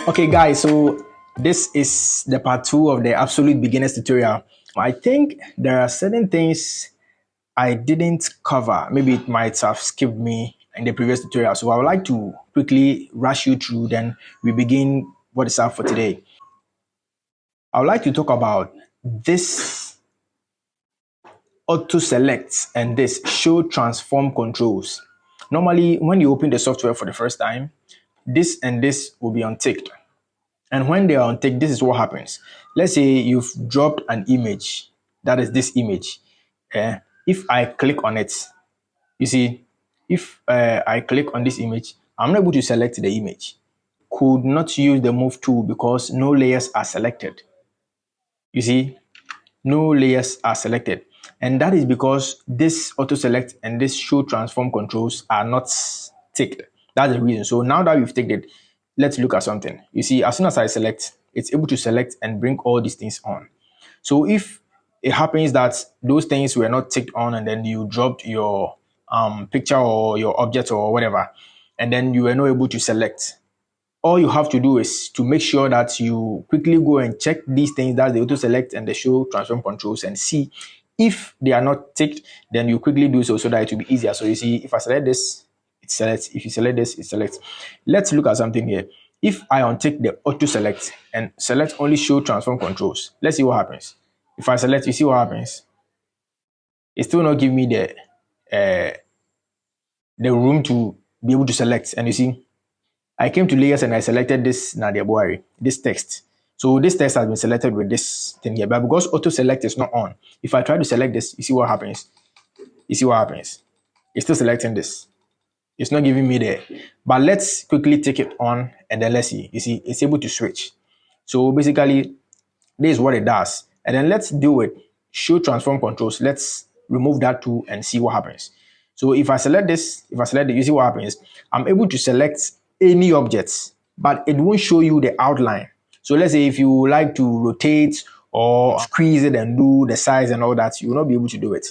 Okay guys, so this is the part 2 of the absolute beginners tutorial. I think there are certain things I didn't cover. Maybe it might have skipped me in the previous tutorial. So I would like to quickly rush you through, then we begin what is up for today. I would like to talk about this auto select and this show transform controls. Normally, when you open the software for the first time, this and this will be unticked. And when they are unticked, this is what happens. Let's say you've dropped an image, that is this image. If I click on it, you see, if I click on this image, I'm not able to select the image. Could not use the move tool because no layers are selected. You see, no layers are selected. And that is because this auto select and this show transform controls are not ticked. That's the reason. So now that we've ticked it, let's look at something. You see, as soon as I select, it's able to select and bring all these things on. So if it happens that those things were not ticked on and then you dropped your picture or your object or whatever, and then you were not able to select, all you have to do is to make sure that you quickly go and check these things, that the auto select and the show transform controls, and see if they are not ticked. Then you quickly do so that it will be easier. So you see, if I select this, it selects. If you select this, it selects. Let's look at something here. If I untick the auto select and select only show transform controls, let's see what happens. If I select, you see what happens. It still not give me the room to be able to select. And you see, I came to layers and I selected this Nadia Buhari, this text. So this text has been selected with this thing here, but because auto select is not on, if I try to select this, you see what happens? You see what happens? It's still selecting this. It's not giving me there. But let's quickly take it on and then let's see. You see, it's able to switch. So basically, this is what it does. And then let's do with show transform controls. Let's remove that too and see what happens. So if I select this, you see what happens? I'm able to select any objects, but it won't show you the outline. So let's say if you like to rotate or squeeze it and do the size and all that, you will not be able to do it.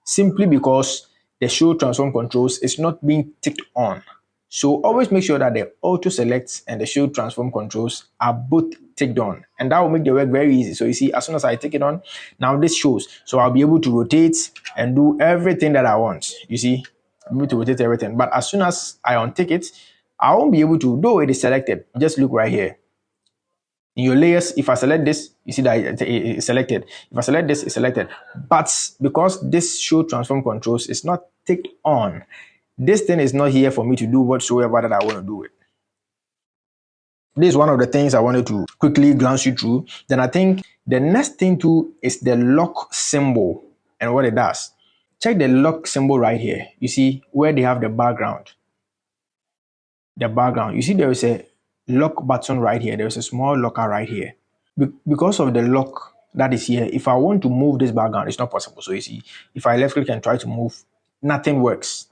Simply because the show transform controls is not being ticked on. So always make sure that the auto select and the show transform controls are both ticked on, and that will make the work very easy. So you see, as soon as I take it on, now this shows. So I'll be able to rotate and do everything that I want. You see, I'm able to rotate everything. But as soon as I untick it, I won't be able to, though it is selected. Just look right here. In your layers, if I select this, you see that it's selected. If I select this, it's selected. But because this show transform controls is not ticked on, this thing is not here for me to do whatsoever that I want to do it. This is one of the things I wanted to quickly glance you through. Then I think the next thing too is the lock symbol and what it does. Check the lock symbol right here. You see where they have the background. The background. You see there is a lock button right here. There's a small locker right here. Because of the lock that is here, if I want to move this background, it's not possible. So you see, if I left click and try to move, nothing works.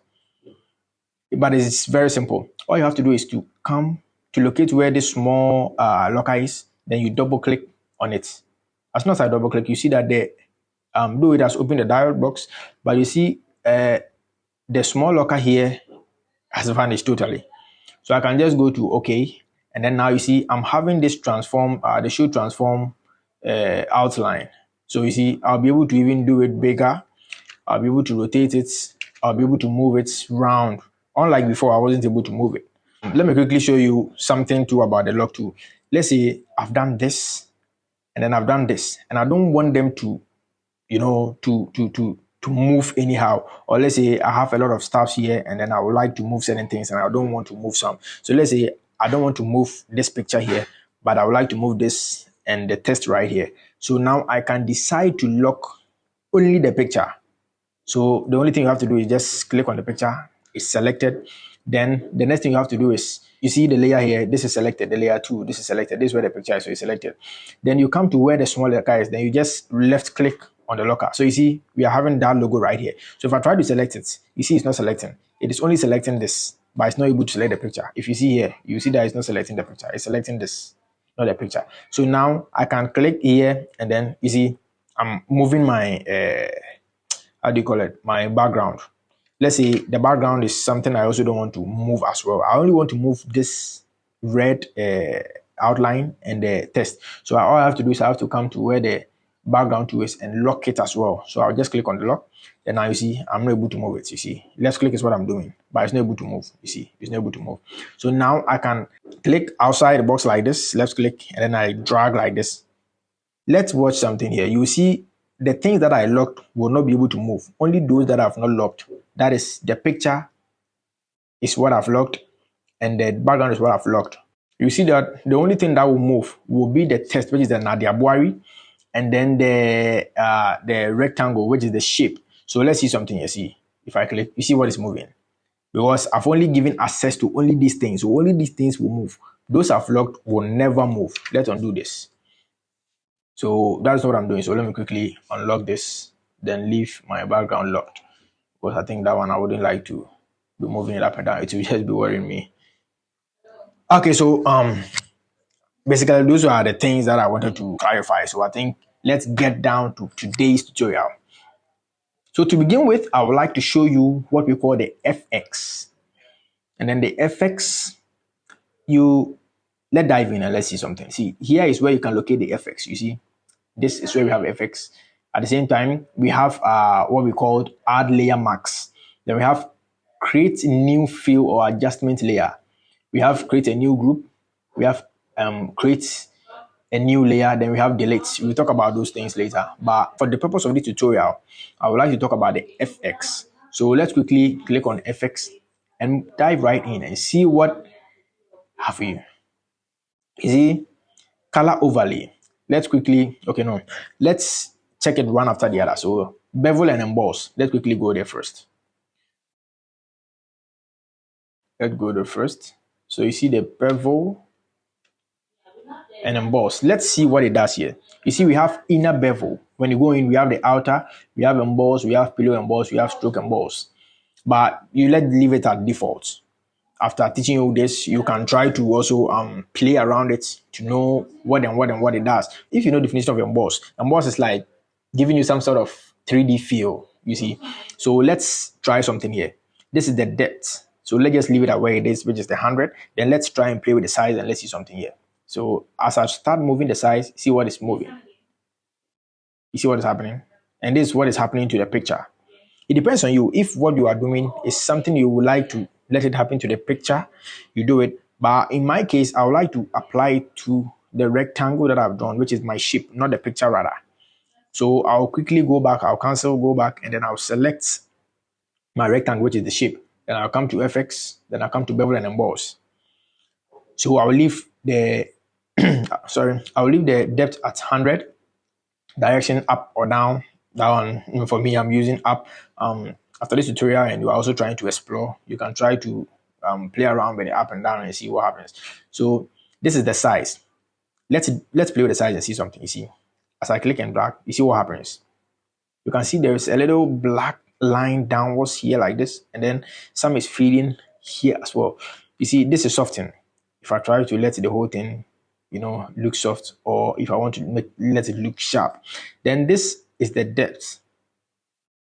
But it's very simple. All you have to do is to come to locate where this small locker is. Then you double click on it. As soon as I double click, you see that though it has opened the dialog box, but you see the small locker here has vanished totally. So I can just go to OK, and then now you see I'm having this transform, the show transform outline. So you see I'll be able to even do it bigger. I'll be able to rotate it. I'll be able to move it round. Unlike before, I wasn't able to move it. Let me quickly show you something too about the lock tool. Let's say I've done this, and then I've done this, and I don't want them to, to move anyhow. Or let's say I have a lot of stuff here, and then I would like to move certain things, and I don't want to move some. So let's say I don't want to move this picture here, but I would like to move this and the text right here. So now I can decide to lock only the picture. So the only thing you have to do is just click on the picture. It's selected. Then the next thing you have to do is, you see the layer here, this is selected, the layer 2, this is selected, this is where the picture is, so it's selected. Then you come to where the small locker is, then you just left click on the locker. So you see, we are having that logo right here. So if I try to select it, you see it's not selecting. It is only selecting this, but it's not able to select the picture. If you see here, you see that it's not selecting the picture, it's selecting this, not the picture. So now I can click here, and then you see, I'm moving my, how do you call it, my background. Let's say the background is something I also don't want to move as well. I only want to move this red outline and the text. So all I have to do is I have to come to where the background tool is and lock it as well. So I'll just click on the lock. And now you see, I'm not able to move it. You see, left click is what I'm doing, but it's not able to move. You see, it's not able to move. So now I can click outside the box like this, left click, and then I drag like this. Let's watch something here. You see, the things that I locked will not be able to move. Only those that I've not locked. That is the picture is what I've locked, and the background is what I've locked. You see that the only thing that will move will be the text, which is the Nadia Buari, and then the rectangle, which is the shape. So let's see something. You see, if I click, you see what is moving, because I've only given access to only these things. So only these things will move. Those I've locked will never move. Let's undo this. So that's what I'm doing. So let me quickly unlock this, then leave my background locked, because I think that one I wouldn't like to be moving it up and down. It will just be worrying me. Okay, so basically those are the things that I wanted to clarify. So I think let's get down to today's tutorial. So to begin with, I would like to show you what we call the FX. And then the FX, let's dive in and let's see something. See, here is where you can locate the FX. You see, this is where we have FX. At the same time, we have what we called add layer max. Then we have create new fill or adjustment layer. We have create a new group. We have create a new layer. Then we have delete. We'll talk about those things later. But for the purpose of this tutorial, I would like to talk about the FX. So let's quickly click on FX and dive right in and see what have we. You see, color overlay. Let's quickly, let's check it one after the other. So bevel and emboss. Let's quickly go there first. Let's go there first. So you see the bevel and emboss. Let's see what it does here. You see, we have inner bevel. When you go in, we have the outer, we have emboss, we have pillow emboss, we have stroke emboss. But leave it at default. After teaching you this, you can try to also play around it to know what it does. If you know the definition of emboss is like giving you some sort of 3D feel, you see. So let's try something here. This is the depth. So let's just leave it at where it is, which is the 100. Then let's try and play with the size and let's see something here. So as I start moving the size, see what is moving. You see what is happening? And this is what is happening to the picture. It depends on you. If what you are doing is something you would like to let it happen to the picture, you do it. But in my case, I would like to apply it to the rectangle that I've drawn, which is my shape, not the picture rather. So I'll quickly go back, I'll cancel, go back, and then I'll select my rectangle, which is the shape. Then I'll come to FX, then I'll come to bevel and emboss. So I'll leave the I'll leave the depth at 100, direction up or down. That one, for me, I'm using up. After this tutorial and you are also trying to explore, you can try to play around with the up and down and see what happens. So this is the size. Let's play with the size and see something. You see, as I click and drag, you see what happens. You can see there is a little black line downwards here like this, and then some is feeding here as well. You see, this is softening. If I try to let the whole thing, look soft, or if I want to let it look sharp, then this is the depth.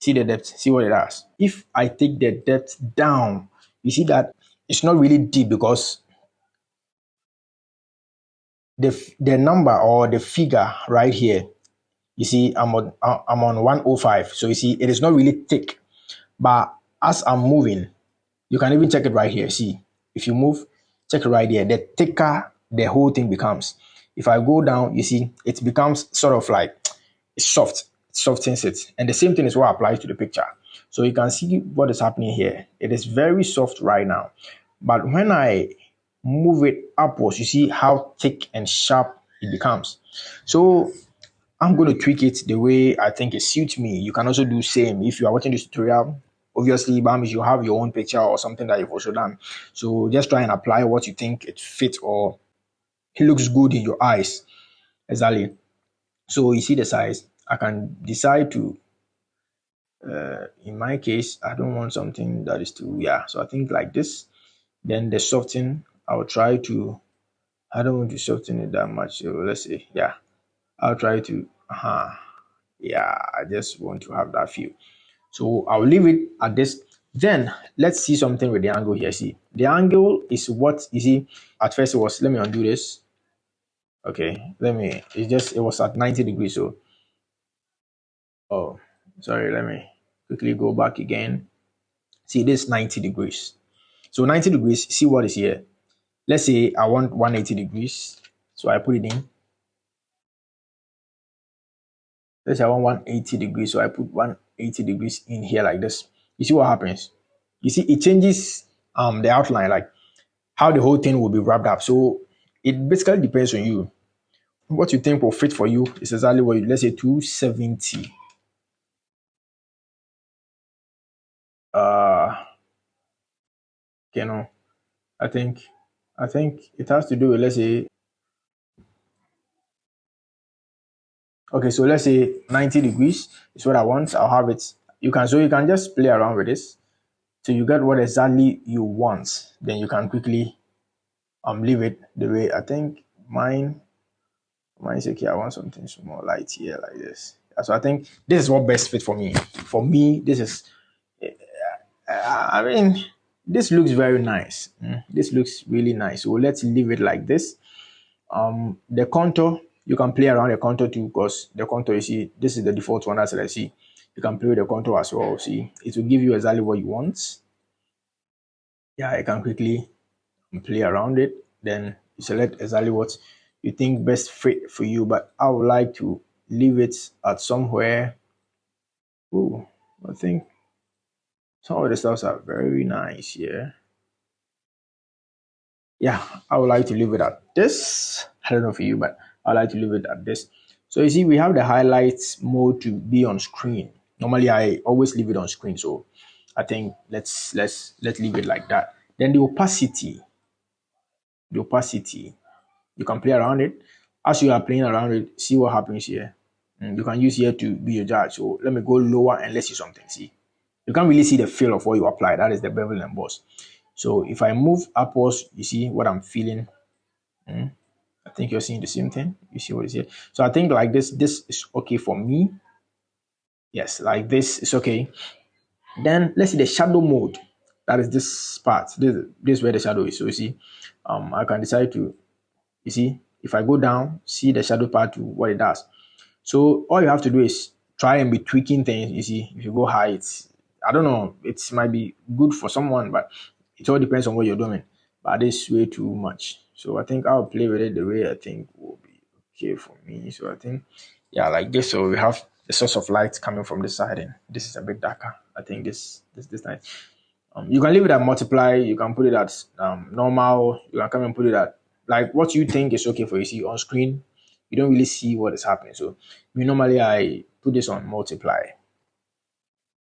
See the depth, see what it does. If I take the depth down, you see that it's not really deep because the number or the figure right here, you see I'm on 105. So you see it is not really thick. But as I'm moving, you can even check it right here. See, if you move, check it right here. The thicker the whole thing becomes. If I go down, you see it becomes sort of like it's soft. Softens it, and the same thing is what applies to the picture. So you can see what is happening here. It is very soft right now, but when I move it upwards, you see how thick and sharp it becomes. So I'm going to tweak it the way I think it suits me. You can also do same if you are watching this tutorial. Obviously, Bamis, you have your own picture or something that you've also done. So just try and apply what you think it fits or it looks good in your eyes. Exactly. So you see the size. I can decide to, in my case, I don't want something that is too, so I think like this. Then the soften, I'll try to, I don't want to soften it that much. So let's say, I'll try to, I just want to have that feel. So I'll leave it at this. Then let's see something with the angle here. See, the angle is what you see. At first it was, let me undo this. Okay, it was at 90 degrees. So, oh, sorry, let me quickly go back again. See, this 90 degrees. So 90 degrees, see what is here. Let's say I want 180 degrees. So I put it in. Let's say I want 180 degrees. So I put 180 degrees in here like this. You see what happens? You see, it changes the outline, like how the whole thing will be wrapped up. So it basically depends on you. What you think will fit for you is exactly what you, let's say 270. Uh you know, I think I think it has to do with, let's say, okay, so let's say 90 degrees is what I want. I'll have it. You can just play around with this. So you get what exactly you want. Then you can quickly leave it the way I think mine's okay. I want something small light here like this. So I think this is what best fit for me. For me, this is I mean, this looks very nice. This looks really nice. So let's leave it like this. The contour, you can play around the contour too, because the contour, you see, this is the default one as I see. You can play with the contour as well. See, it will give you exactly what you want. Yeah, I can quickly play around it. Then you select exactly what you think best fit for you. But I would like to leave it at somewhere. Oh, I think some of the stuffs are very nice here. Yeah, I would like to leave it at this. I don't know for you, but I like to leave it at this. So you see, we have the highlights mode to be on screen. Normally, I always leave it on screen. So I think let's leave it like that. Then the opacity, you can play around it. As you are playing around it, see what happens here. You can use here to be a judge. So let me go lower and let's see something. See, you can't really see the feel of what you apply. That is the bevel and emboss. So if I move upwards, you see what I'm feeling. I think you're seeing the same thing. You see what is here. So I think like this is okay for me. Yes, like this is okay. Then let's see the shadow mode. That is this part. This is where the shadow is. So you see, I can decide to, you see, if I go down, see the shadow part to what it does. So all you have to do is try and be tweaking things. You see, if you go high, it's, I don't know, it might be good for someone, but it all depends on what you're doing. But this way too much. So I think I'll play with it the way I think will be okay for me. So I think, yeah, like this. So we have the source of light coming from this side, and this is a bit darker. I think this nice. You can leave it at multiply. You can put it at normal. You can come and put it at like what you think is okay for you. See on screen, you don't really see what is happening. So me normally I put this on multiply.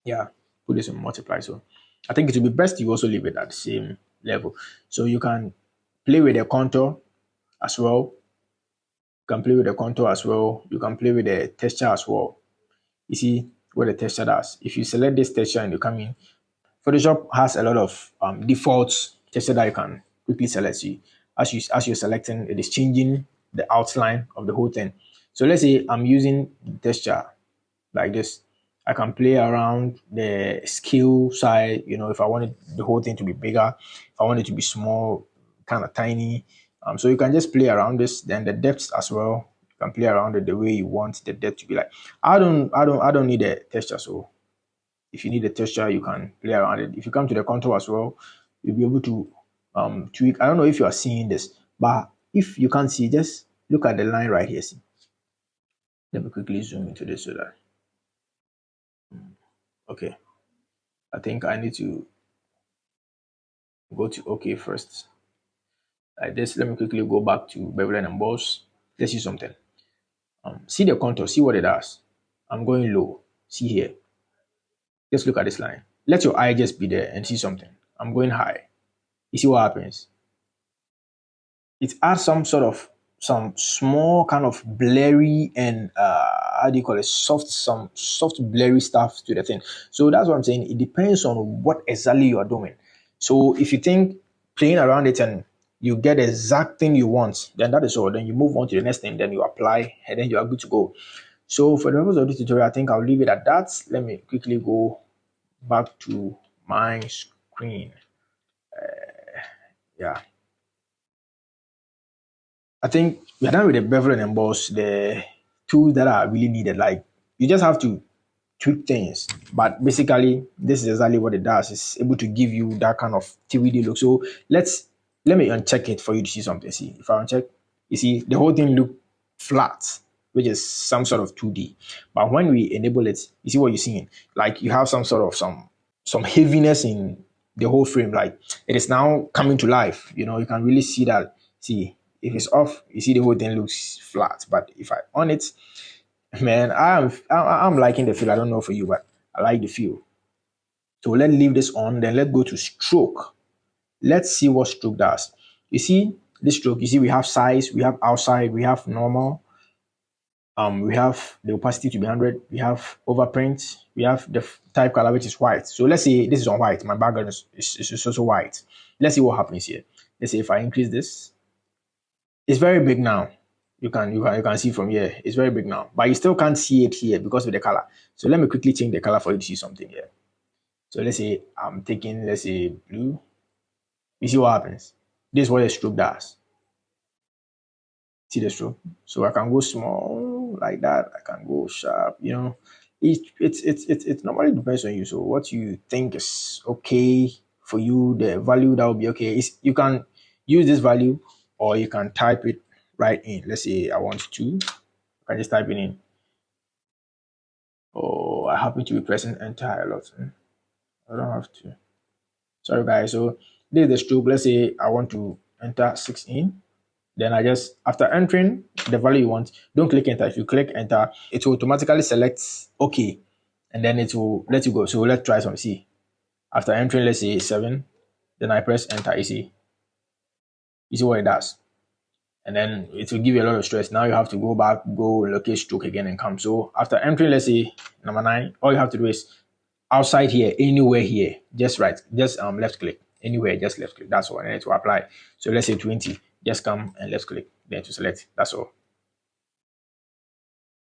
Yeah, put this on multiply. So I think it will be best you also leave it at the same level. So you can play with the contour as well. You can play with the contour as well. You can play with the texture as well. You see what the texture does. If you select this texture and you come in, Photoshop has a lot of defaults texture that you can quickly select. See, as you're selecting, it is changing the outline of the whole thing. So let's say I'm using texture like this. I can play around the scale side. You know, if I wanted the whole thing to be bigger, if I want it to be small, kind of tiny. So you can just play around this. Then the depth as well. You can play around it the way you want the depth to be like. I don't need a texture. So if you need a texture, you can play around it. If you come to the contour as well, you'll be able to tweak. I don't know if you are seeing this, but if you can't see, just look at the line right here. See, let me quickly zoom into this so that okay. I think I need to go to OK first. Like this, let me quickly go back to bevel and emboss. Let's see something. See the contour, see what it does. I'm going low. See here. Just look at this line. Let your eye just be there and see something. I'm going high. You see what happens? It adds some small kind of blurry and how do you call it, some soft blurry stuff to the thing. So that's what I'm saying. It depends on what exactly you are doing. So if you think playing around it and you get the exact thing you want, then that is all. Then you move on to the next thing, then you apply, and then you are good to go. So for the purpose of this tutorial, I think I'll leave it at that. Let me quickly go back to my screen. Yeah. I think we're done with the bevel and emboss, the tools that are really needed. Like you just have to tweak things. But basically, this is exactly what it does. It's able to give you that kind of 3D look. So let me uncheck it for you to see something. See, if I uncheck, you see the whole thing look flat, which is some sort of 2D. But when we enable it, you see what you're seeing. Like you have some sort of some heaviness in the whole frame. Like it is now coming to life. You know, you can really see that. See, if it's off, you see the whole thing looks flat. But if I on it, man, I'm liking the feel. I don't know for you, but I like the feel. So let's leave this on. Then let's go to stroke. Let's see what stroke does. You see this stroke. You see we have size, we have outside, we have normal. We have the opacity to be 100. We have overprint. We have the type color which is white. So let's say this is on white. My background is also white. Let's see what happens here. Let's say if I increase this, it's very big now. You can see from here. It's very big now, but you still can't see it here because of the color. So let me quickly change the color for you to see something here. So let's say I'm taking, let's say, blue. You see what happens? This is what a stroke does. See the stroke? So I can go small like that. I can go sharp. You know, it normally depends on you. So what you think is okay for you, the value that will be okay is you can use this value or you can type it right in. Let's say I want to. I can just type it in. Oh, I happen to be pressing enter a lot. I don't have to. Sorry, guys. So this is the stroke. Let's say I want to enter 6 in. Then I just, after entering the value you want, don't click enter. If you click enter, it will automatically select OK. And then it will let you go. So let's try some. See, after entering, let's say 7, then I press enter. You see what it does. And then it will give you a lot of stress. Now you have to go back, go locate stroke again and come. So after entering, let's say number 9, all you have to do is outside here, anywhere here, just left click. Anywhere, just left click. That's all. And it will apply. So let's say 20, just come and left click, then to select. That's all.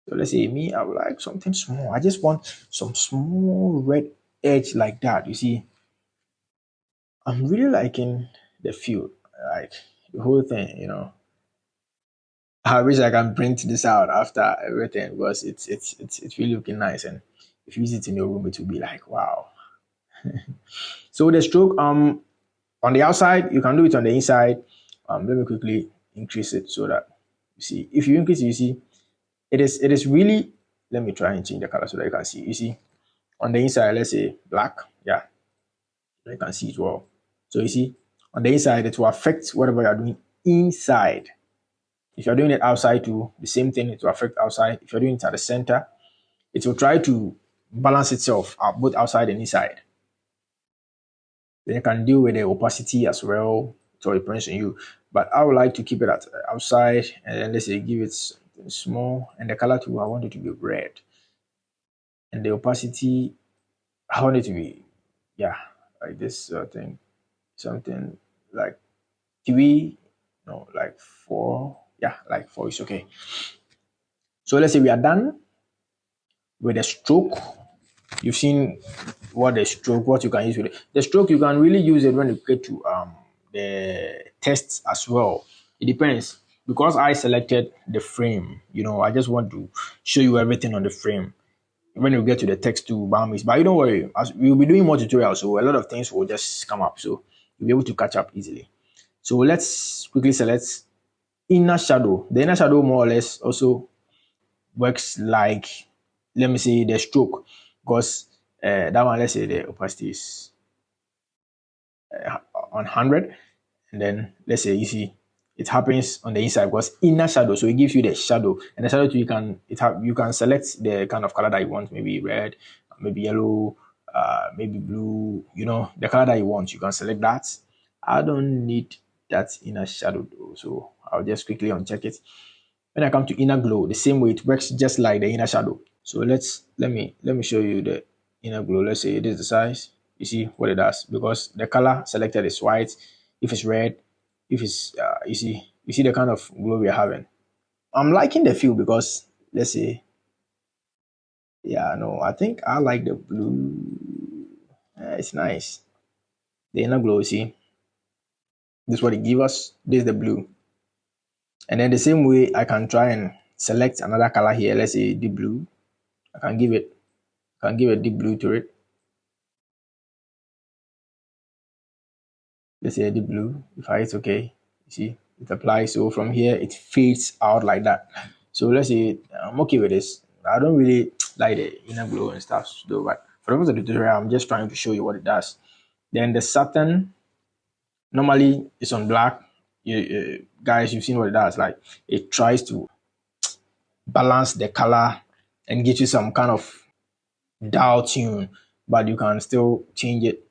So let's say me, I would like something small. I just want some small red edge like that. You see, I'm really liking the feel, like the whole thing, you know. I wish I can print this out after everything because it's really looking nice. And if you use it in your room, it will be like wow. So the stroke on the outside, you can do it on the inside. Let me quickly increase it so that you see. If you increase it, you see it is really. Let me try and change the color so that you can see. You see on the inside, let's say black. Yeah, you can see it well. So you see on the inside, it will affect whatever you're doing inside. If you're doing it outside too, the same thing, it will affect outside. If you're doing it at the center, it will try to balance itself out both outside and inside. Then you can deal with the opacity as well. So it depends on you. But I would like to keep it at outside and then let's say give it something small. And the color too, I want it to be red. And the opacity, I want it to be, yeah, like this thing. Something like 3, no, like 4. Yeah, like 4 is okay. So let's say we are done with the stroke. You've seen what you can use with it. The stroke you can really use it when you get to the tests as well. It depends because I selected the frame. You know, I just want to show you everything on the frame. When you get to the text to Baumis, but you don't worry, as we'll be doing more tutorials, so a lot of things will just come up, so you'll be able to catch up easily. So let's quickly select inner shadow. The inner shadow more or less also works like, let me say, the stroke, because that one, let's say the opacity is on 100, and then let's say you see it happens on the inside because inner shadow, so it gives you the shadow, and the shadow too, you can select the kind of color that you want, maybe red, maybe yellow, maybe blue, you know, the color that you want, you can select that. I don't need that inner shadow though, so I'll just quickly uncheck it. When I come to inner glow, the same way, it works just like the inner shadow. So let me show you the inner glow. Let's say this is the size. You see what it does because the color selected is white. If it's red, if it's you see the kind of glow we're having. I'm liking the feel because let's say, yeah, no, I think I like the blue. It's nice. The inner glow, you see, this is what it gives us. This is the blue. And then the same way, I can try and select another color here. Let's say deep blue. I can give it, a deep blue to it. Let's say a deep blue. If I hit OK, you see, it applies. So from here, it fades out like that. So let's say I'm okay with this. I don't really like the inner glow and stuff though, but for the purpose of the tutorial, I'm just trying to show you what it does. Then the satin normally it's on black. Guys, you've seen what it does. Like it tries to balance the color and get you some kind of dial tune, but you can still change it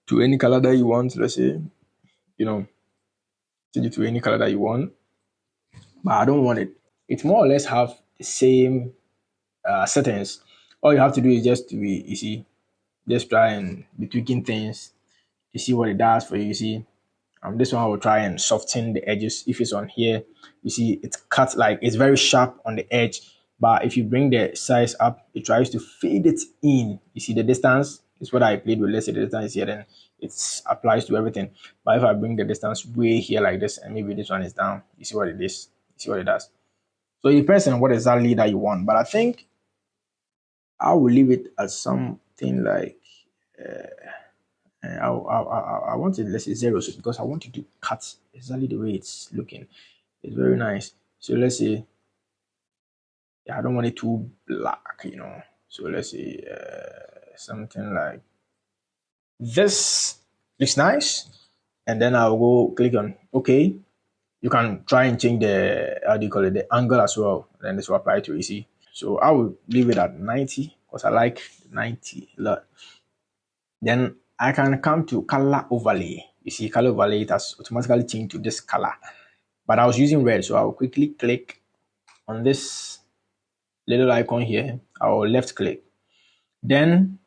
to any color that you want. Let's say, you know, change it to any color that you want, but I don't want it. It more or less have the same settings. All you have to do is just to be, you see, just try and be tweaking things to see what it does for you. You see, this one I will try and soften the edges. If it's on here, you see it's cut, like it's very sharp on the edge. But if you bring the size up, it tries to fade it in. You see the distance is what I played with. Let's say the distance is here, then it applies to everything. But if I bring the distance way here like this, and maybe this one is down, you see what it is. You see what it does. So it depends on what exactly that you want. But I think I will leave it as something like I want it, let's say zero, so because I want it to cut exactly the way it's looking. It's very nice. So let's say, yeah, I don't want it too black, you know. So let's say something like this looks nice. And then I'll go click on OK. You can try and change the, how do you call it, the angle as well. Then this will apply to, you see. So I will leave it at 90 because I like 90 a lot. Then I can come to color overlay. You see, color overlay, it has automatically changed to this color. But I was using red, so I'll quickly click on this little icon here. I'll left click. Then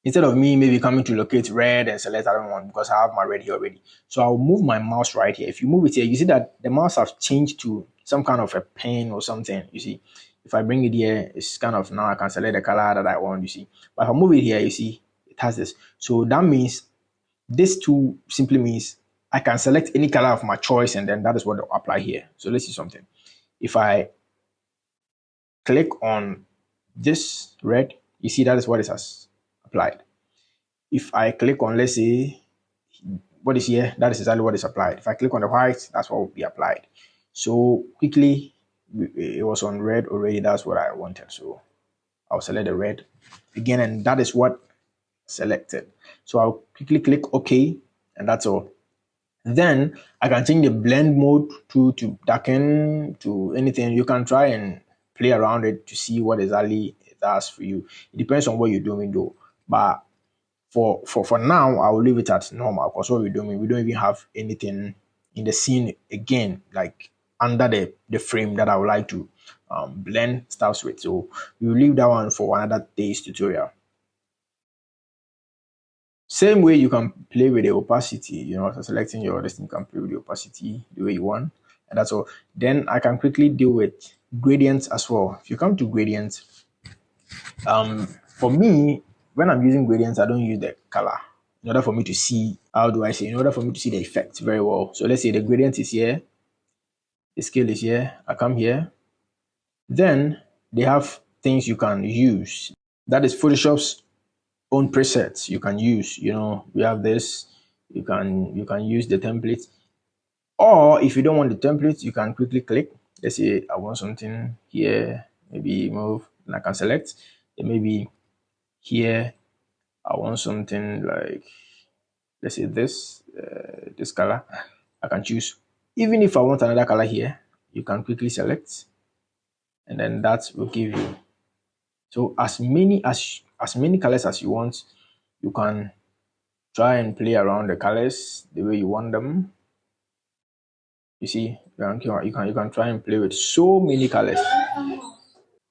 instead of me maybe coming to locate red and select I don't want because I have my red here already. So I'll move my mouse right here. If you move it here, you see that the mouse has changed to some kind of a pen or something. You see, if I bring it here, it's kind of, now I can select the color that I want, you see. But if I move it here, you see, it has this. So that means this tool simply means I can select any color of my choice and then that is what will apply here. So let's see something. If I click on this red, you see that is what it has applied. If I click on, let's say, what is here, that is exactly what is applied. If I click on the white, that's what will be applied. So quickly, it was on red already. That's what I wanted. So I'll select the red again, and that is what selected. So I'll quickly click OK, and that's all. Then I can change the blend mode to darken to anything. You can try and play around it to see what exactly it does for you. It depends on what you're doing though. But for now, I will leave it at normal because what we're doing, we don't even have anything in the scene again, like under the frame that I would like to blend stuff with. So we'll leave that one for another day's tutorial. Same way you can play with the opacity, you know, after selecting your listing, you can play with the opacity the way you want, and that's all. Then I can quickly deal with gradients as well. If you come to gradients, for me, when I'm using gradients, I don't use the color in order for me to see, how do I say, in order for me to see the effect very well. So let's say the gradient is here, the scale is here, I come here, then they have things you can use. That is Photoshop's own presets you can use. You know, we have this, you can use the template, or if you don't want the template, you can quickly click. Let's say I want something here, maybe move, and I can select. Then maybe here I want something like, let's say this this color. I can choose. Even if I want another color here, you can quickly select, and then that will give you, so as many colors as you want. You can try and play around the colors the way you want them. You see, you can try and play with so many colors,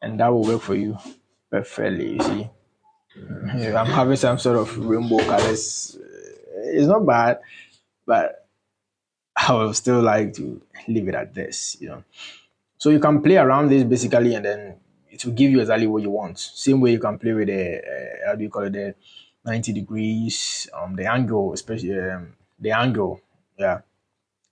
and that will work for you perfectly. You see, I'm having some sort of rainbow colors. It's not bad, but I would still like to leave it at this. You know, so you can play around this basically, and then it will give you exactly what you want. Same way you can play with the how do you call it, the 90 degrees, the angle, especially the angle, yeah.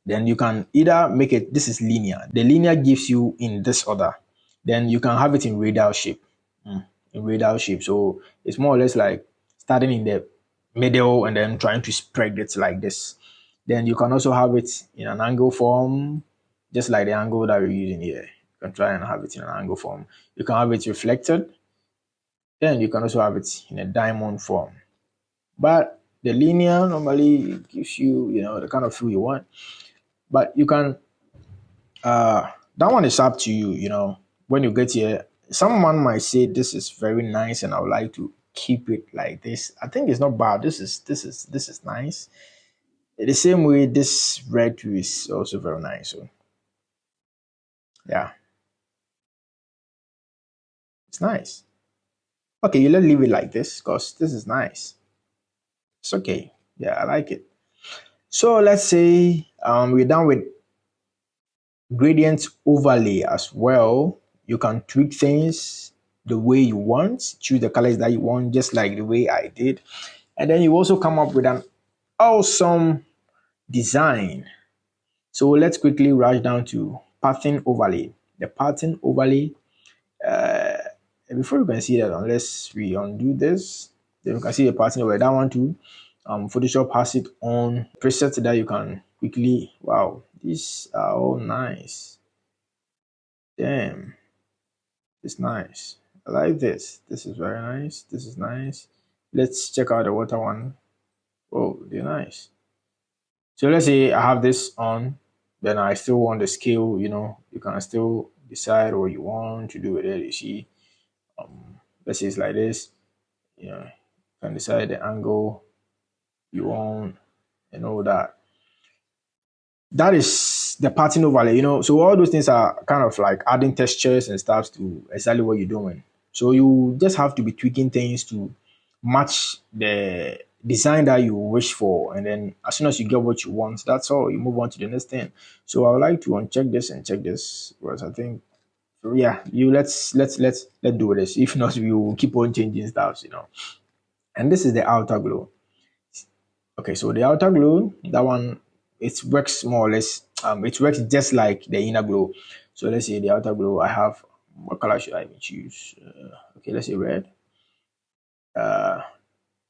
Then you can either make it, this is linear. The linear gives you in this order. Then you can have it in radial shape. In radial shape. So it's more or less like starting in the middle and then trying to spread it like this. Then you can also have it in an angle form, just like the angle that we're using here. You can try and have it in an angle form. You can have it reflected. Then you can also have it in a diamond form. But the linear normally gives you, the kind of feel you want. But you can, that one is up to you, when you get here. Someone might say this is very nice and I would like to keep it like this. I think it's not bad. This is nice. The same way this red too is also very nice. So yeah, it's nice. Okay, you let's leave it like this because this is nice. It's okay. Yeah, I like it. So let's say we're done with gradient overlay as well. You can tweak things the way you want, choose the colors that you want, just like the way I did. And then you also come up with an awesome design. So let's quickly rush down to pattern overlay. The pattern overlay, before you can see that, unless we undo this, then you can see the pattern overlay. That one too. Photoshop has it on preset that you can quickly, wow, these are all nice. Damn, it's nice. I like this. This is very nice. This is nice. Let's check out the water one. Oh, they're nice. So let's say I have this on, then I still want the scale, you can still decide what you want to do with it. You see, let's say it's like this, you can decide the angle you want and all that. That is the pattern overlay, So all those things are kind of like adding textures and stuff to exactly what you're doing. So you just have to be tweaking things to match the design that you wish for, and then as soon as you get what you want, that's all. You move on to the next thing. So I would like to uncheck this and check this because I think, yeah, you let's do this. If not, we will keep on changing stuff. And this is the outer glow. Okay, so the outer glow, that one, it works more or less. It works just like the inner glow. So let's say the outer glow. I have, what color should I even choose? Okay, let's say red.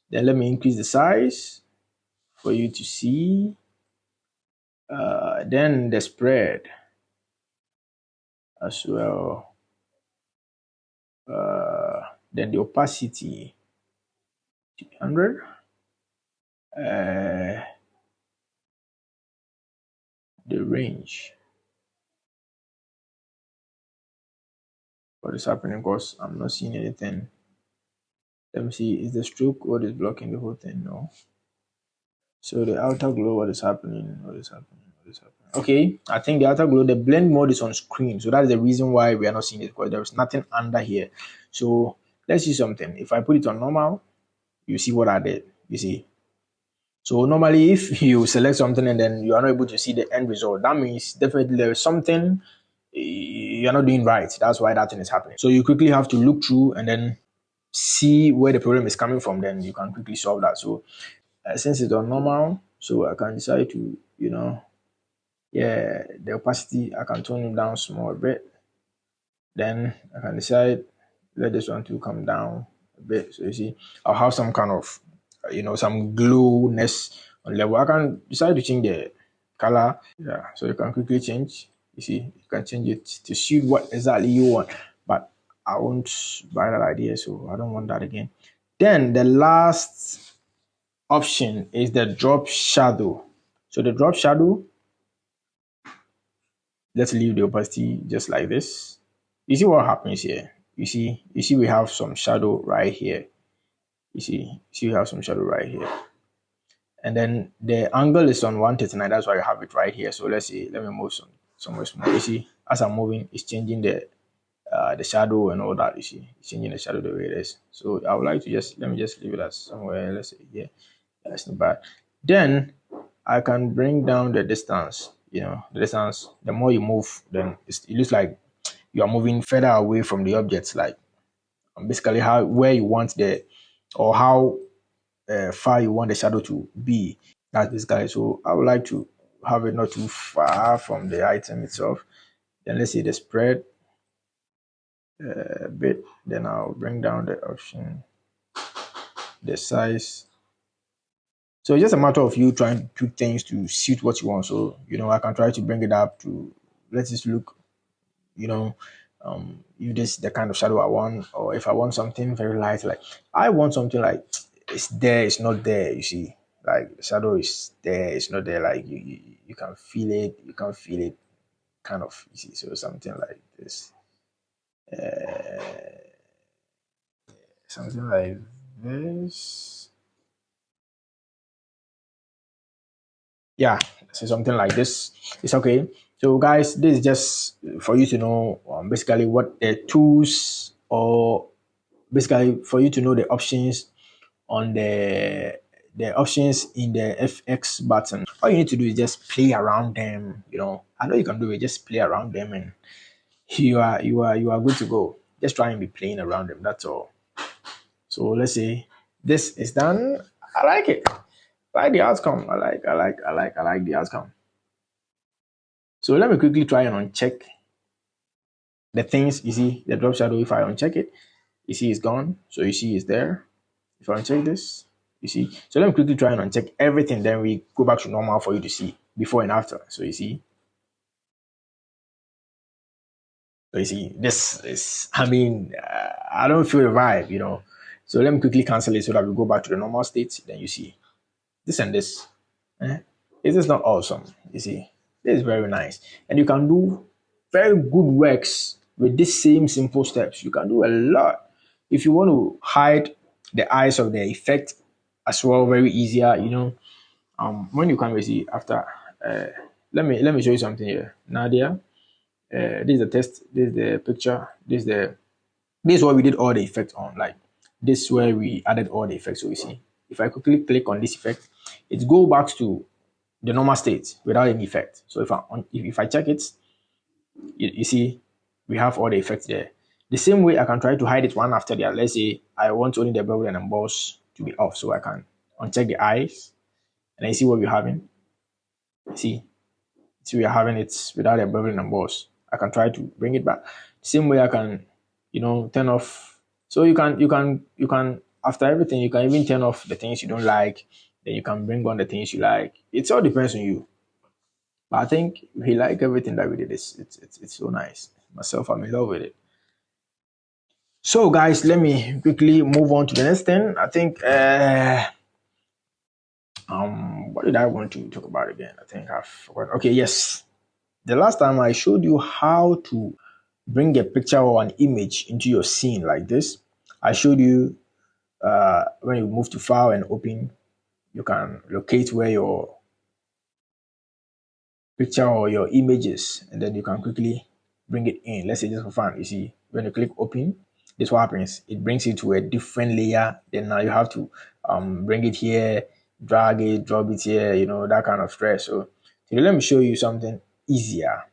Then let me increase the size for you to see. Then the spread as well. Then the opacity 100. The range. What is happening? Because I'm not seeing anything. Let me see. Is the stroke what is blocking the whole thing? No. So the outer glow, what is happening? What is happening? What is happening? Okay, I think the outer glow, the blend mode is on screen. So that's the reason why we are not seeing it, because there is nothing under here. So let's see something. If I put it on normal, you see what I did. You see. So normally if you select something and then you are not able to see the end result, that means definitely there is something you're not doing right. That's why that thing is happening. So you quickly have to look through and then see where the problem is coming from. Then you can quickly solve that. So since it's on normal, so I can decide to, the opacity, I can tone it down small a bit. Then I can decide, let this one to come down a bit. So you see, I'll have some kind of, some glowness on level. I can decide to change the color. Yeah, so you can quickly change. You see, you can change it to suit what exactly you want. But I won't buy that idea, so I don't want that again. Then the last option is the drop shadow. So the drop shadow, let's leave the opacity just like this. You see what happens here? You see we have some shadow right here. You see we have some shadow right here. And then the angle is on 139. That's why I have it right here. So let's see. Let me move somewhere small. You see, as I'm moving, it's changing the shadow and all that. You see, it's changing the shadow the way it is. So I would like to let me just leave it as somewhere. Let's say here. That's not bad. Then I can bring down the distance. The distance. The more you move, then it looks like you are moving further away from the objects. Like basically where you want or how far you want the shadow to be. That's basically. So I would like to have it not too far from the item itself. Then let's say the spread a bit. Then I'll bring down the option, the size. So it's just a matter of you trying to do things to suit what you want. So, I can try to bring it up to, let's just look, you know, if this is the kind of shadow I want, or if I want something very light, like I want something like it's there, it's not there, you see. Like the shadow is there, it's not there, like you can feel it, you can feel it kind of, you see. So something like this. Something like this. Yeah, so something like this. It's okay. So guys, this is just for you to know basically what the tools, or basically for you to know the options on the options in the FX button. All you need to do is just play around them. I know you can do it. Just play around them, and you are good to go. Just try and be playing around them. That's all. So let's say this is done. I like it. I like the outcome. I like the outcome. So let me quickly try and uncheck the things. You see the drop shadow. If I uncheck it, you see it's gone. So you see it's there. If I uncheck this, you see. So let me quickly try and uncheck everything. Then we go back to normal for you to see before and after. So you see. So you see, this is, I don't feel the vibe. So let me quickly cancel it so that we go back to the normal state. Then you see this and this. Eh? Is this not awesome? You see, this is very nice. And you can do very good works with these same simple steps. You can do a lot. If you want to hide the eyes of the effect as well, very easier, when you come, you see after, let me show you something here. Nadia, this is the test, this is the picture, this is what we did all the effects on. Like this is where we added all the effects. So you see, if I quickly click on this effect, it go back to the normal state without any effect. So if I check it, you see we have all the effects there. The same way I can try to hide it one after the other. Let's say I want only the bevel and emboss to be off, so I can uncheck the eyes, and I see what we're having. See, we are having it without a bevel and emboss. I can try to bring it back. Same way I can, turn off. So you can after everything you can even turn off the things you don't like. Then you can bring on the things you like. It all depends on you. But I think we like everything that we did. It's so nice. Myself, I'm in love with it. So guys, let me quickly move on to the next thing. I think what did I want to talk about again? I think I've forgotten. Okay, yes. The last time I showed you how to bring a picture or an image into your scene like this. I showed you when you move to file and open, you can locate where your picture or your image is, and then you can quickly bring it in. Let's say just for fun, you see, when you click open, this what happens. It brings you to a different layer. Then now you have to bring it here, drag it, drop it here, that kind of stress. So let me show you something easier.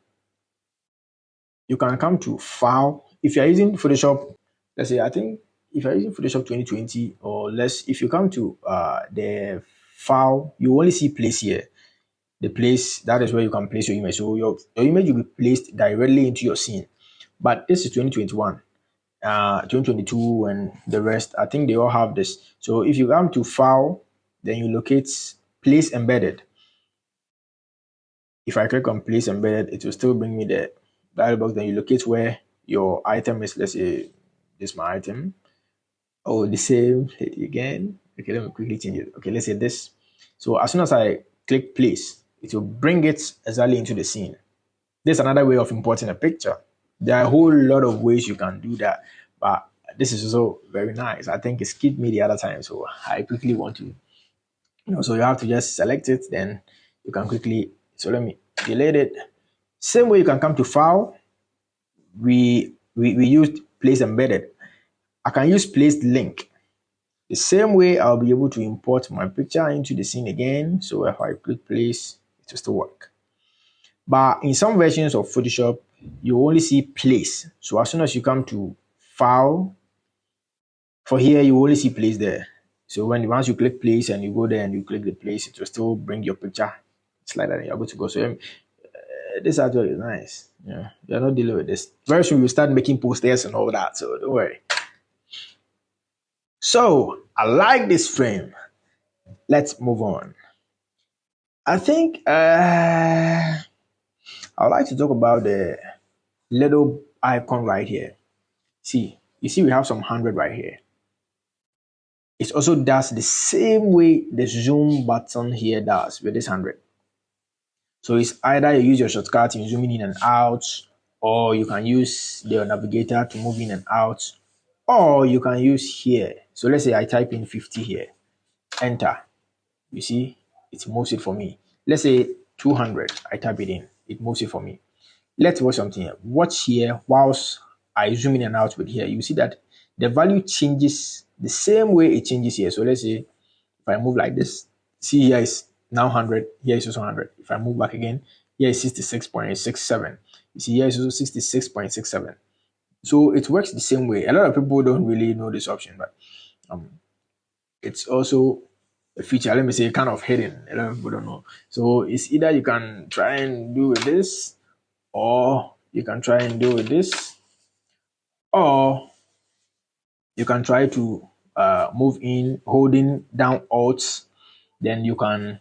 You can come to file. If you're using Photoshop, let's say, I think if you're using Photoshop 2020 or less, if you come to the file, you only see place here. The place, that is where you can place your image. So your image will be placed directly into your scene. But this is 2021, 2022, and the rest. I think they all have this. So if you come to file, then you locate place embedded. If I click on place embedded, it will still bring me the dialog box. Then you locate where your item is. Let's say this is my item. Oh, the same again. Okay, let me quickly change it. Okay, let's say this. So as soon as I click place, it will bring it exactly into the scene. There's another way of importing a picture. There are a whole lot of ways you can do that, but this is also very nice. I think it skipped me the other time, so I quickly want to, so you have to just select it, then you can quickly, so let me delete it. Same way you can come to file, we used place embedded. I can use placed link. The same way I'll be able to import my picture into the scene again. So if I click place, it will still work. But in some versions of Photoshop, you only see place. So as soon as you come to file, for here, you only see place there. So once you click place and you go there and you click the place, it will still bring your picture slide that in, you're good to go. So this artwork is nice. Yeah, you're not dealing with this. Very soon we'll start making posters and all that, so don't worry. So I like this frame. Let's move on. I think I would like to talk about the little icon right here. See, you see we have some 100 right here. It also does the same way the zoom button here does with this 100. So it's either you use your shortcut in zooming in and out, or you can use the navigator to move in and out, or you can use here. So let's say I type in 50 here, enter. You see, it moves it for me. Let's say 200, I type it in, it moves it for me. Let's watch something here. Watch here whilst I zoom in and out with here. You see that the value changes the same way it changes here. So let's say if I move like this, see here is now 100, here is also 100. If I move back again, here is 66.67. You see here is also 66.67. So it works the same way. A lot of people don't really know this option, but it's also a feature, let me say, kind of hidden. A lot of people don't know. So it's either you can try and do with this, or you can try and do with this, or you can try to move in holding down Alt. Then you can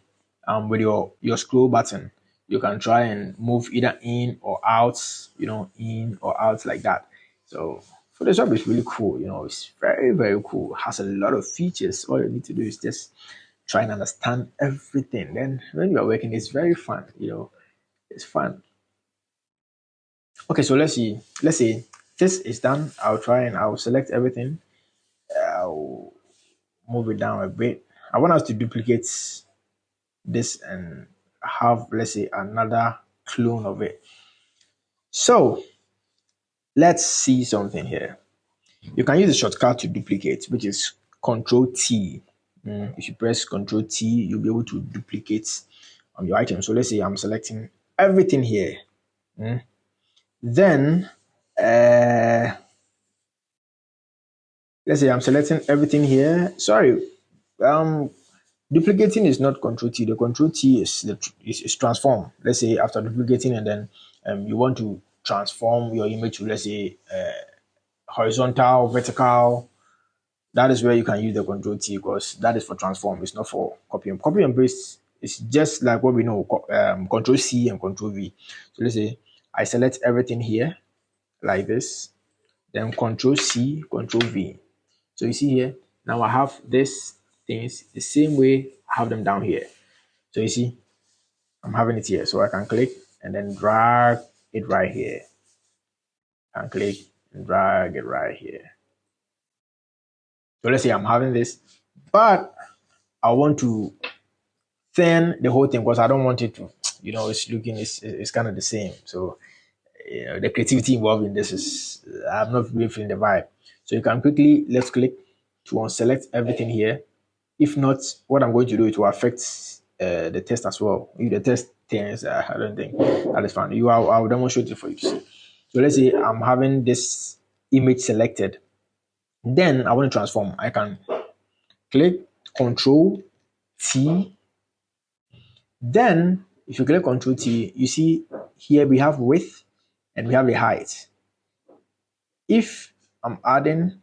with your scroll button, you can try and move either in or out, in or out like that. So Photoshop is really cool. It's very, very cool. It has a lot of features. All you need to do is just try and understand everything. Then when you are working, it's very fun. It's fun. Okay, so let's see. Let's say this is done. I'll select everything. I'll move it down a bit. I want us to duplicate this and have, let's say, another clone of it. So let's see something here. You can use the shortcut to duplicate, which is Control T. If you press Control T, you'll be able to duplicate your item. So let's say I'm selecting everything here. Then let's say I'm selecting everything here. Sorry, duplicating is not Control T. The Control T is transform. Let's say after duplicating and then you want to transform your image to, let's say, horizontal, vertical. That is where you can use the Control T, because that is for transform. It's not for copy and paste. It's just like what we know, Control C and Control V. So let's say I select everything here like this, then Control C, Control V. So you see here, now I have these things the same way I have them down here. So you see, I'm having it here. So I can click and then drag it right here. And click and drag it right here. So let's say I'm having this, but I want to thin the whole thing because I don't want it to, it's kind of the same. So the creativity involved in this is, I'm not really feeling the vibe. So you can quickly left click to unselect everything here. If not, what I'm going to do, it will affect the test as well. If the test things, I don't think that is fine. I'll demonstrate it for you to see. So let's say I'm having this image selected. Then I want to transform. I can click Control T. Then if you click Control T, you see here we have width and we have the height. If I'm adding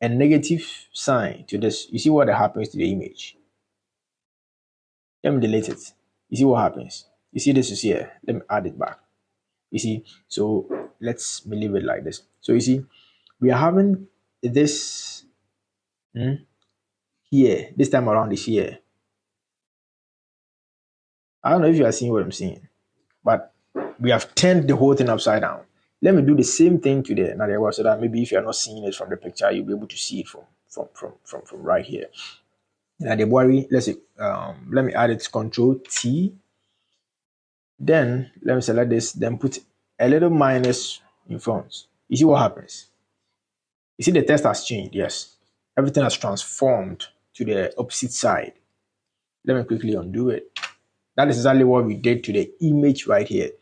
a negative sign to this, you see what happens to the image. Let me delete it. You see what happens. You see this is here. Let me add it back. You see, so let's leave it like this. So you see, we are having this here. This time around is here. I don't know if you are seeing what I'm seeing, but we have turned the whole thing upside down. Let me do the same thing to the Nadewa so that maybe if you're not seeing it from the picture, you'll be able to see it from right here. Nadewa, let's say, let me add it Control T. Then let me select this, then put a little minus in front. You see what happens? You see the text has changed, yes. Everything has transformed to the opposite side. Let me quickly undo it. That is exactly what we did to the image right here.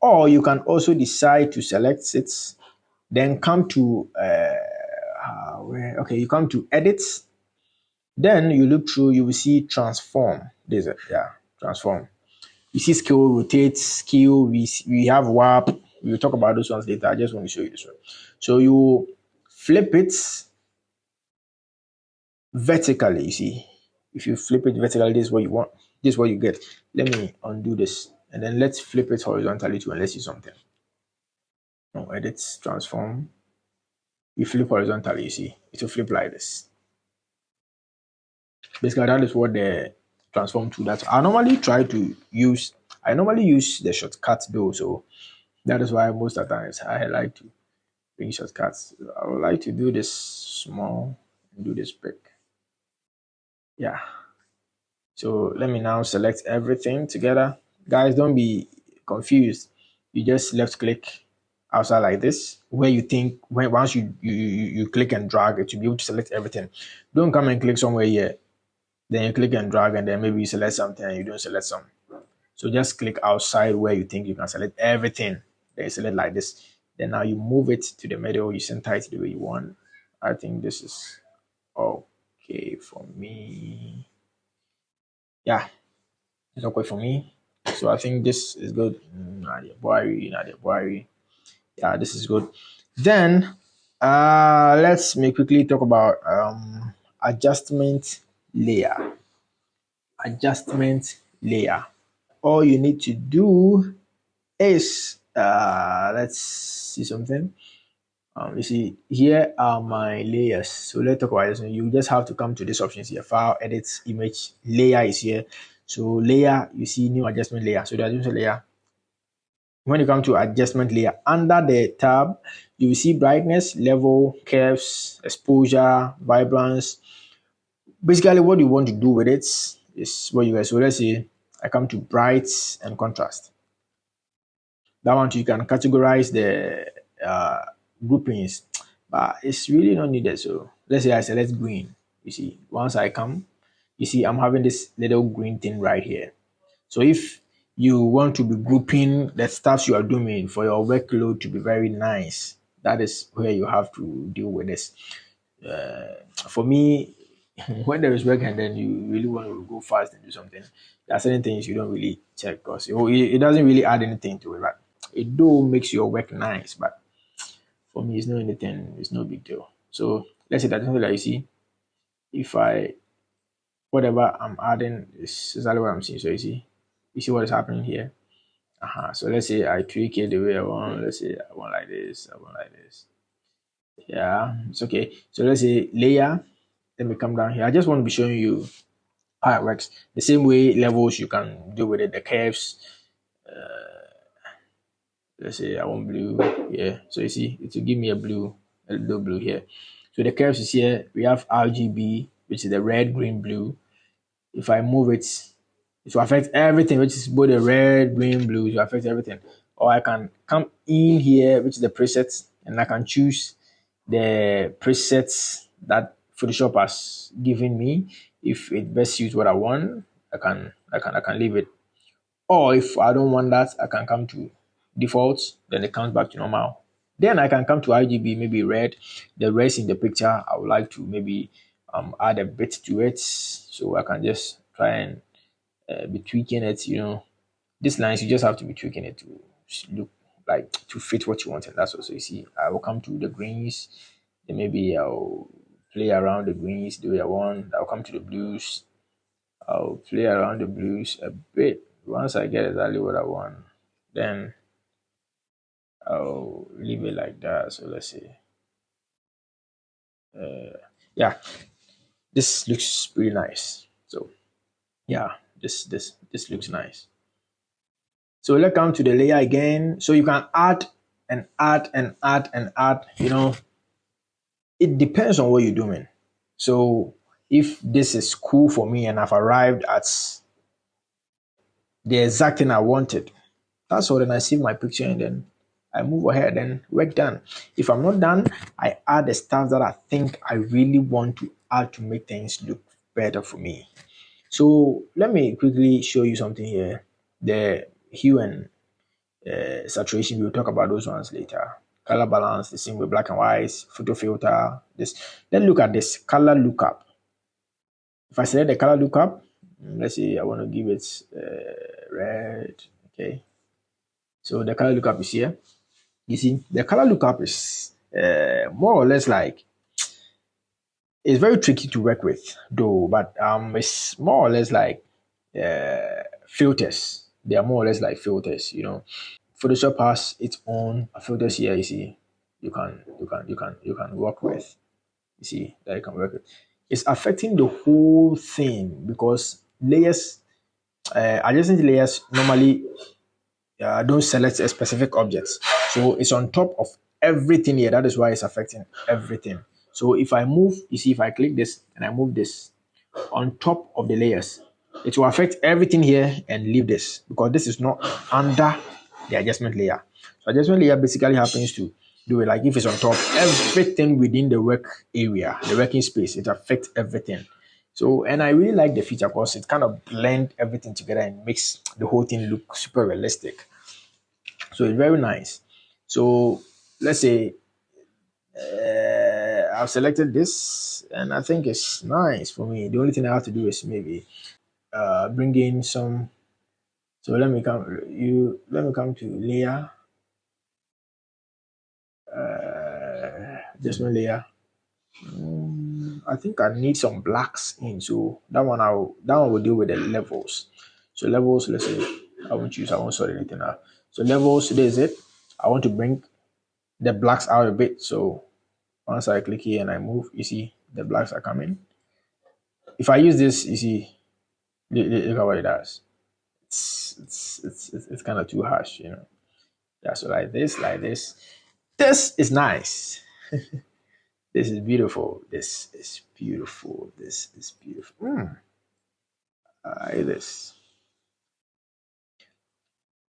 Or you can also decide to select it, then come to, you come to edit. Then you look through, you will see transform. Transform. You see scale, rotate, scale, we have warp. We'll talk about those ones later. I just want to show you this one. So you flip it vertically, you see. If you flip it vertically, this is what you want. This is what you get. Let me undo this. And then let's flip it horizontally too, and let's see something. No, edit, transform. You flip horizontally, you see. It will flip like this. Basically, that is what the transform tool that I normally use the shortcut though, so that is why most of the times I like to bring shortcuts. I would like to do this small and do this big. Yeah. So let me now select everything together. Guys, don't be confused. You just left click outside like this, where you think when once you click and drag it, you'll be able to select everything. Don't come and click somewhere here. Then you click and drag, and then maybe you select something and you don't select some. So just click outside where you think you can select everything. Then you select like this. Then now you move it to the middle. You center it the way you want. I think this is okay for me. Yeah, it's okay for me. So I think this is good. Nadia Buhari. Yeah, this is good. Then let's quickly talk about adjustment layer. Adjustment layer. All you need to do is let's see something. You see, here are my layers. So let's talk about this. You just have to come to this options here. File, edit, image, layer is here. So layer, you see new adjustment layer. So the adjustment layer. When you come to adjustment layer, under the tab, you will see brightness, level, curves, exposure, vibrance. Basically, what you want to do with it is what you guys. So let's say I come to bright and contrast. That one you can categorize the groupings, but it's really not needed. So let's say I select green. You see, once I come, you see I'm having this little green thing right here. So if you want to be grouping the stuff you are doing for your workload to be very nice, that is where you have to deal with this. For me, when there is work and then you really want to go fast and do something, there are certain things you don't really check because it doesn't really add anything to it. But it do makes your work nice, but for me, it's not anything. It's no big deal. So let's say that something that you see, if I whatever I'm adding is exactly what I'm seeing. So you see what is happening here. So let's say I tweak it the way I want. Let's say I want like this. I want like this. Yeah, it's okay. So let's say layer. Let me come down here. I just want to be showing you how it works. The same way levels you can do with it. The curves. Let's say I want blue. Yeah. So you see, it will give me a little blue here. So the curves is here. We have RGB, which is the red, green, blue. If I move it, it will affect everything, which is both the red, green, blue. It will affect everything. Or I can come in here, which is the presets, and I can choose the presets that Photoshop has given me. If it best suits what I want, I can leave it. Or if I don't want that, I can come to defaults, then it comes back to normal. Then I can come to RGB, maybe red. The rest in the picture, I would like to maybe add a bit to it. So I can just try and be tweaking it, These lines, you just have to be tweaking it to look like to fit what you want. And that's also, you see, I will come to the greens. Then maybe I'll play around the greens the way I want. I'll come to the blues. I'll play around the blues a bit. Once I get exactly what I want, then I'll leave it like that. So let's see. Yeah, this looks pretty nice. So yeah, this looks nice. So let's come to the layer again. So you can add and add and add and add. It depends on what you're doing. So if this is cool for me and I've arrived at the exact thing I wanted, that's all. Then I save my picture and then I move ahead and work done. If I'm not done, I add the stuff that I think I really want to add to make things look better for me. So let me quickly show you something here. The hue and saturation, we'll talk about those ones later. Color balance, the same with black and white, photo filter. This. Let's look at this color lookup. If I select the color lookup, Let's say I want to give it red. Okay. So the color lookup is here. You see, the color lookup is more or less like, it's very tricky to work with though, but it's more or less like filters. They are more or less like filters, you know. Photoshop has its own filters here. You see, you can work with. You see that you can work with. It's affecting the whole thing because layers, adjacent layers normally don't select a specific object. So it's on top of everything here. That is why it's affecting everything. So if I move, you see, if I click this and I move this on top of the layers, it will affect everything here and leave this because this is not under the adjustment layer. So adjustment layer basically happens to do it like if it's on top, everything within the work area, the working space, it affects everything. So, and I really like the feature because it kind of blend everything together and makes the whole thing look super realistic. So it's very nice. So let's say I've selected this and I think it's nice for me. The only thing I have to do is maybe bring in some. So let me come to layer, adjustment layer. I think I need some blacks in, so that one will deal with the levels. So levels, let's say I won't sort anything out. So levels, this is it. I want to bring the blacks out a bit. So once I click here and I move, you see the blacks are coming. If I use this, you see, look at what it does. It's kind of too harsh, you know. Yeah, so like this, like this. This is nice. This is beautiful. This is beautiful. This is beautiful. I like this.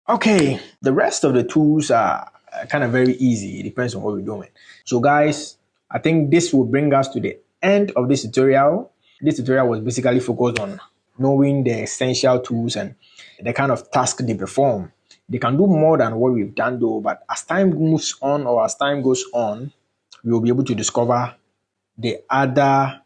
Okay, the rest of the tools are kind of very easy. It depends on what we're doing. So, guys, I think this will bring us to the end of this tutorial. This tutorial was basically focused on knowing the essential tools and the kind of task they perform. They can do more than what we've done, though, but as time moves on or as time goes on, we will be able to discover the other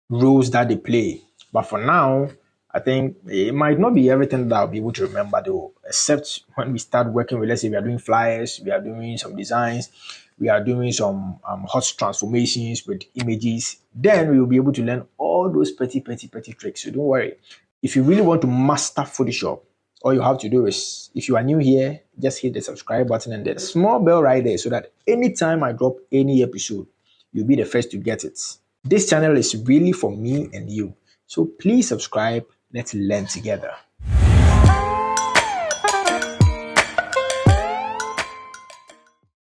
roles that they play. But for now, I think it might not be everything that I'll be able to remember though, except when we start working with, let's say we are doing flyers, we are doing some designs, we are doing some hot transformations with images, then we will be able to learn all those petty tricks. So don't worry. If you really want to master Photoshop, all you have to do is, if you are new here, just hit the subscribe button and the small bell right there so that anytime I drop any episode, you'll be the first to get it. This channel is really for me and you. So please subscribe. Let's learn together.